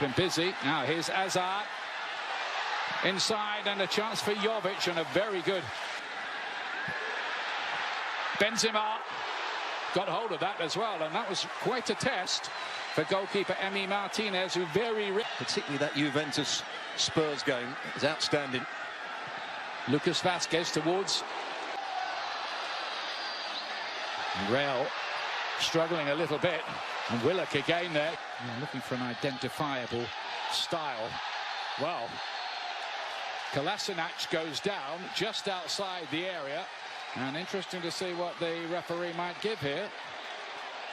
Been busy. Now here's Azar. Inside and a chance for Jovic and a very good Benzema got hold of that as well, and that was quite a test for goalkeeper Emi Martinez, who particularly that Juventus Spurs game is outstanding. Lucas Vazquez towards Real, struggling a little bit, and Willock again there. Looking for an identifiable style. Well, Kolasinac goes down just outside the area, and interesting to see what the referee might give here.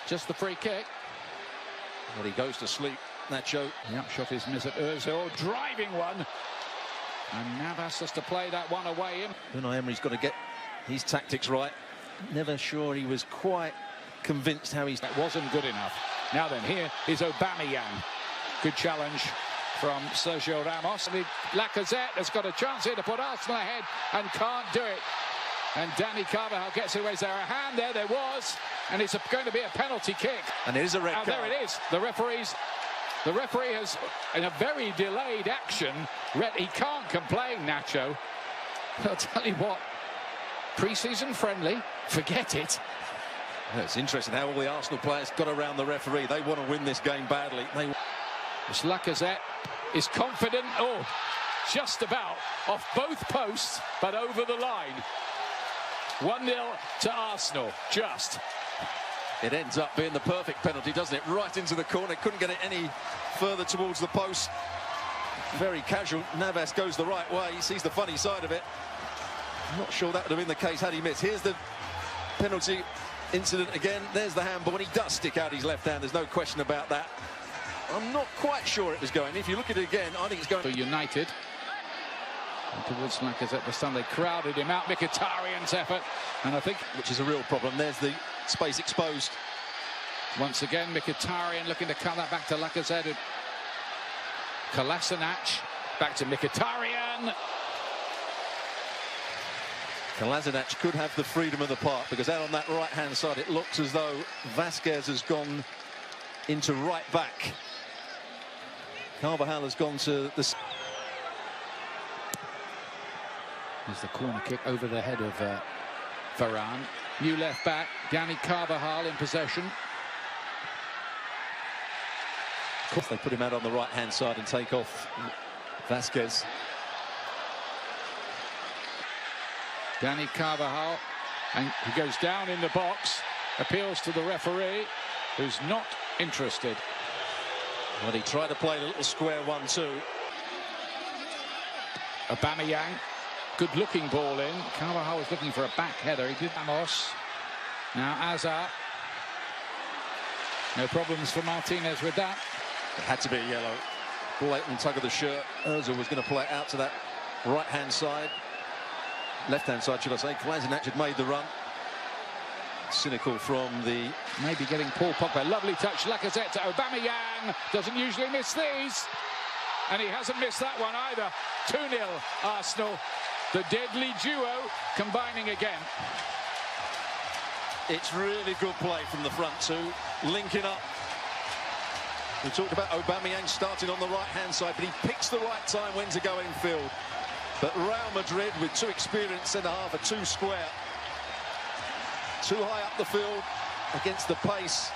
Just the free kick. Well, he goes to sleep, Nacho. The upshot is Mesut Ozil, driving one. And Navas has to play that one away in. Unai Emery's got to get his tactics right. Never sure he was quite convinced how That wasn't good enough. Now then, here is Aubameyang. Good challenge from Sergio Ramos. Lacazette has got a chance here to put Arsenal ahead and can't do it. And Dani Carvajal gets away. Is there a hand there? There was. And it's going to be a penalty kick. And it is a red card. There it is. The referee has, in a very delayed action, he can't complain, Nacho. I'll tell you what, pre-season friendly, forget it. Yeah, it's interesting how all the Arsenal players got around the referee. They want to win this game badly. This Lacazette is confident. Oh, just about off both posts, but over the line. 1-0 to Arsenal, just. It ends up being the perfect penalty, doesn't it? Right into the corner. Couldn't get it any further towards the post. Very casual. Navas goes the right way. He sees the funny side of it. I'm not sure that would have been the case had he missed. Here's the penalty incident again. There's the handball, and he does stick out his left hand. There's no question about that. I'm not quite sure it was going. If you look at it again, I think it's going. For United. And towards Lacazette this time, they crowded him out. Mkhitaryan's effort, and I think, which is a real problem. There's the space exposed. Once again, Mkhitaryan looking to cut that back to Lacazette. Kolasinac back to Mkhitaryan. Kolasinac could have the freedom of the park, because out on that right-hand side, it looks as though Vazquez has gone into right back. Carvajal has gone to the. There's the corner kick over the head of Varane. New left back, Dani Carvajal in possession. Of course, they put him out on the right-hand side and take off Vazquez. Dani Carvajal, and he goes down in the box, appeals to the referee, who's not interested. Well, he tried to play a little square 1-2. Aubameyang, good looking ball in. Carvajal was looking for a back header. He did. Ramos. Now Azar. No problems for Martinez with that. It had to be a yellow. Blatant tug of the shirt. Ozil was going to play it out to that right-hand side. Left-hand side, should I say. Kolasinac had made the run. Cynical from the. Maybe getting Paul Pogba. Lovely touch. Lacazette to Aubameyang. Doesn't usually miss these. And he hasn't missed that one either. 2-0 Arsenal. The deadly duo combining again. It's really good play from the front two, linking up. We talked about Aubameyang starting on the right-hand side, but he picks the right time when to go infield. But Real Madrid, with two experienced centre-half, are too square. Too high up the field against the pace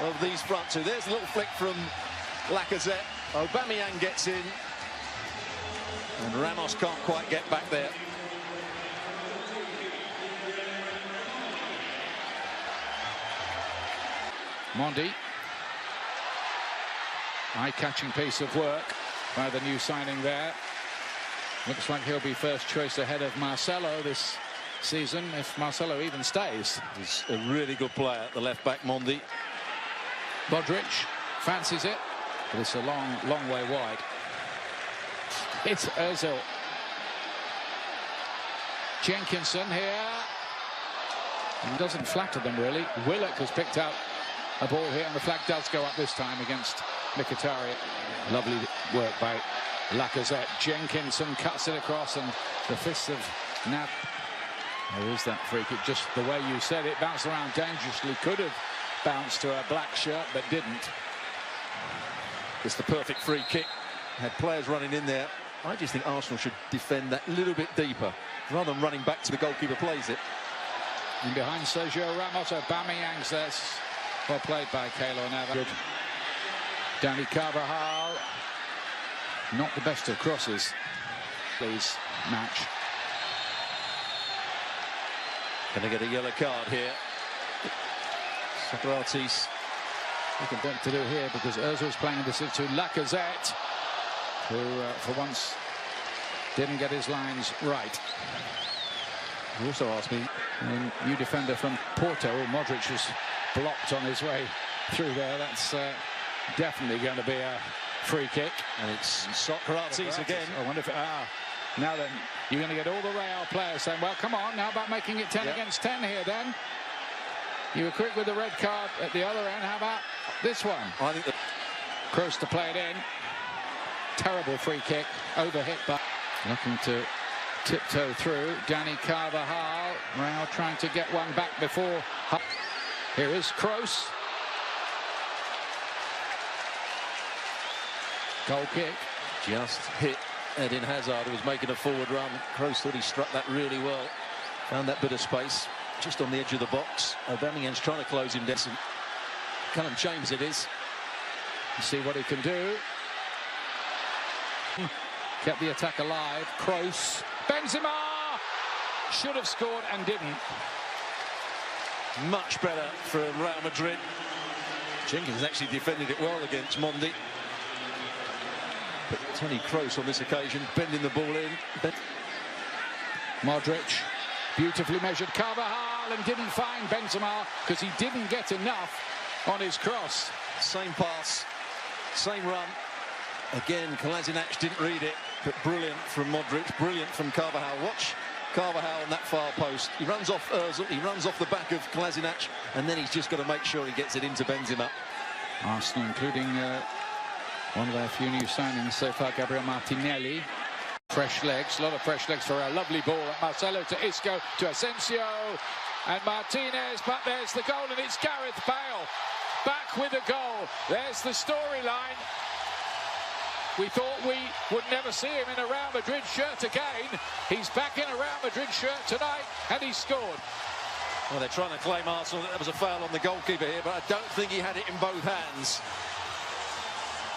of these front two. There's a little flick from Lacazette. Aubameyang gets in. And Ramos can't quite get back there. Mondi. Eye-catching piece of work by the new signing there. Looks like he'll be first choice ahead of Marcelo this season, if Marcelo even stays. He's a really good player, the left-back Mondi. Modric fancies it, but it's a long, long way wide. It's Ozil. Jenkinson here. And doesn't flatter them, really. Willock has picked out a ball here, and the flag does go up this time against Mkhitaryan. Lovely work by Lacazette. Jenkinson cuts it across, and the fists of Nav. There is that free kick, just the way you said it. Bounced around dangerously. Could have bounced to a black shirt, but didn't. It's the perfect free kick. Had players running in there. I just think Arsenal should defend that a little bit deeper rather than running back to the goalkeeper plays it. And behind Sergio Ramos, Aubameyang's there. Well played by Keylor Navas. Good. Dani Carvajal. Not the best of crosses. Please, match. Going to get a yellow card here. Socrates. Looking what to do here because Ozil's playing in the to Lacazette, who for once didn't get his lines right. You also asked me, new defender from Porto, Modric was blocked on his way through there. That's definitely going to be a free kick. And it's Socrates again. I wonder if now then you're going to get all the Real players saying, well, come on, how about making it 10 against 10 here then? You were quick with the red card at the other end. How about this one? I think Kroos to play it in. Terrible free kick. Overhit, but looking to tiptoe through. Dani Carvajal. Real trying to get one back before. Here is Kroos. Goal kick. Just hit Eden Hazard, who was making a forward run. Kroos thought he struck that really well. Found that bit of space just on the edge of the box. Aubameyang's trying to close him down. Callum James it is. See what he can do. Kept the attack alive. Kroos. Benzema should have scored and didn't. Much better for Real Madrid. Jenkins actually defended it well against Mondi. But Toni Kroos on this occasion bending the ball in. Modric. Beautifully measured Carvajal and didn't find Benzema because he didn't get enough on his cross. Same pass, same run. Again, Kolasinac didn't read it, but brilliant from Modric, brilliant from Carvajal. Watch Carvajal on that far post. He runs off Ozil, he runs off the back of Kolasinac, and then he's just got to make sure he gets it into Benzema. Arsenal, including one of their few new signings so far, Gabriel Martinelli. Fresh legs, a lot of fresh legs for a lovely ball at Marcelo to Isco to Asensio and Martinez, but there's the goal and it's Gareth Bale back with a goal. There's the storyline. We thought we would never see him in a Real Madrid shirt again. He's back in a Real Madrid shirt tonight and he scored. Well, they're trying to claim Arsenal that there was a foul on the goalkeeper here, but I don't think he had it in both hands.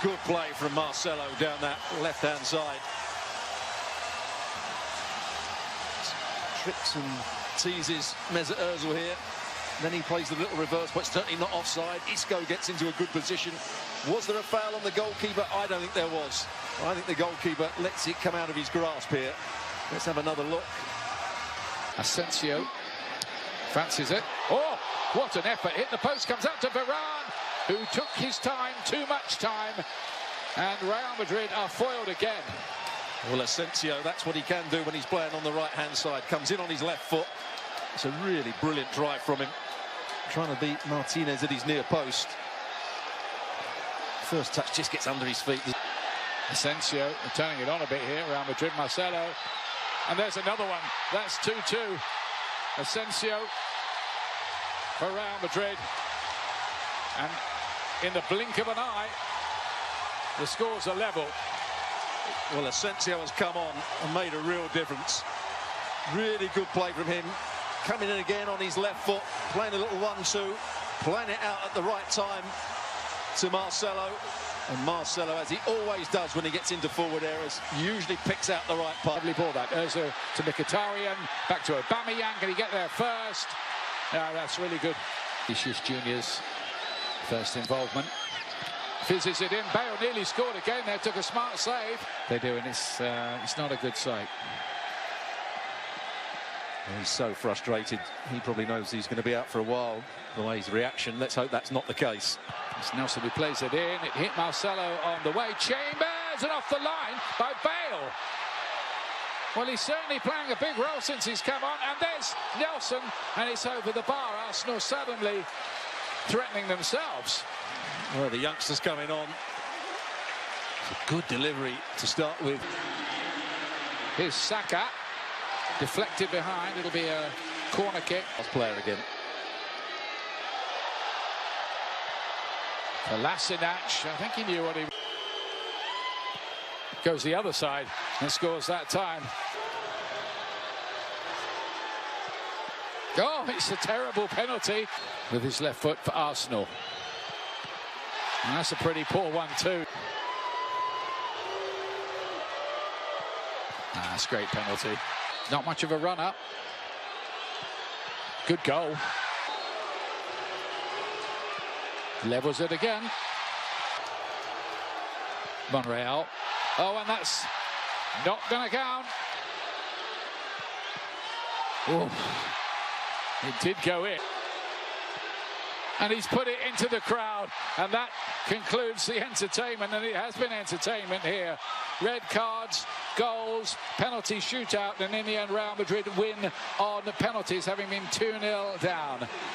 Good play from Marcelo down that left-hand side. Tricks and teases Mesut Ozil here. Then he plays the little reverse, but certainly not offside. Isco gets into a good position. Was there a foul on the goalkeeper? I don't think there was. I think the goalkeeper lets it come out of his grasp here. Let's have another look. Asensio fancies it. Oh, what an effort. Hit the post, comes out to Varane, who took his time, too much time. And Real Madrid are foiled again. Well, Asensio, that's what he can do when he's playing on the right-hand side. Comes in on his left foot. It's a really brilliant drive from him. Trying to beat Martinez at his near post. First touch just gets under his feet. Asensio turning it on a bit here. Real Madrid, Marcelo. And there's another one. That's 2-2. Asensio for Real Madrid. And in the blink of an eye, the scores are level. Well, Asensio has come on and made a real difference. Really good play from him. Coming in again on his left foot, playing a little 1-2, playing it out at the right time to Marcelo. And Marcelo, as he always does when he gets into forward areas, usually picks out the right part. Lovely ball that. Ozil to Mkhitaryan, back to Aubameyang. Can he get there first? No, that's really good. Vinicius Junior's first involvement. Fizzes it in. Bale nearly scored again there. Took a smart save. They do, and it's not a good sight. He's so frustrated. He probably knows he's going to be out for a while. The way his reaction. Let's hope that's not the case. It's Nelson who plays it in. It hit Marcelo on the way. Chambers and off the line by Bale. Well, he's certainly playing a big role since he's come on. And there's Nelson, and it's over the bar. Arsenal suddenly threatening themselves. Well, the youngsters coming on. It's a good delivery to start with. Here's Saka. Deflected behind. It'll be a corner kick. Last player again. Kolasinac. I think he knew what he... goes the other side and scores that time. Oh, it's a terrible penalty with his left foot for Arsenal. And that's a pretty poor one too. That's a great penalty. Not much of a run-up. Good goal. Levels it again. Monreal. Oh, and that's not going to count. Ooh. It did go in. And he's put it into the crowd. And that concludes the entertainment. And it has been entertainment here. Red cards, goals, penalty shootout. And in the end, Real Madrid win on the penalties, having been 2-0 down.